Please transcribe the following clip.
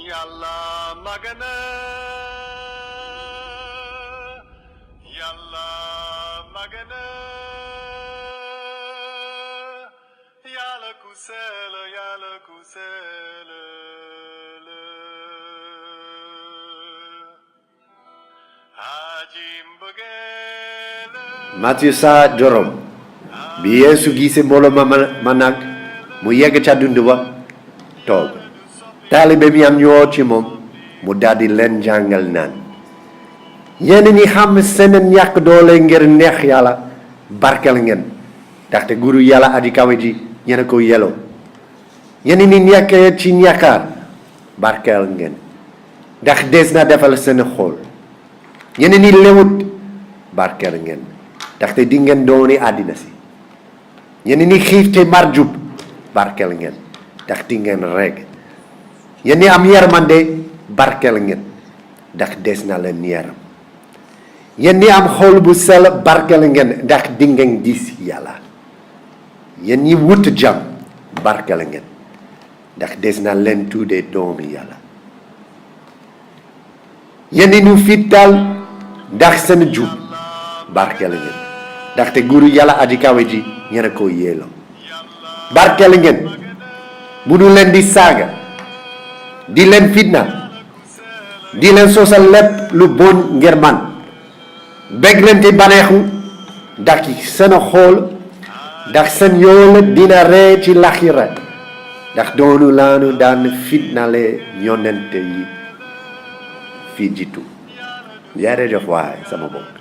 Yalla magana, yalla magana, yalla kusela, hajim bagela. Matthew sa jorom bi Yesu gisee mbooloo ma nag mu yegg ca dund ba toog taalibe mi am ñoo ci moom mu daldi leen jàngal naan yéen ñi xam seen ñàkk doole ngir neex yàlla barkel ngeen ndaxte guru yàlla aji kawe ji ñene ko yeloo yéen ñi nekkee ci ñàkkaar barkel ngeen ndax des na defal seen xol yéen ñi lewut barkel ngeen ndaxte di ngeen dooni àddina si yéen ñi xiif te mar jub barkel ngeen ndax di ngeen reg yéen ñi am yermande barkel ngeen ndax des na leen yaram yéen ñi am xol bu sell barkel ngeen ndax di ngeen gis yàlla yéen ñi wut jàmm barkel ngeen ndax des na leen tuddee doomi yàlla yéen ñi ñu fital ndax seen jub barkel ngeen ndaxte guru yàlla aji kawe ji ñene ko yéelo barkel ngeen bu nu leen di saaga di leen fitna di leen sosal lépp lu bon ngir man bég leen te baneexu ndax seen xool ndax seen yool dina ree ci laxira ndax doonu laanu daan fitnale yonente yi fi jiitu jërëjëf waay sama bopp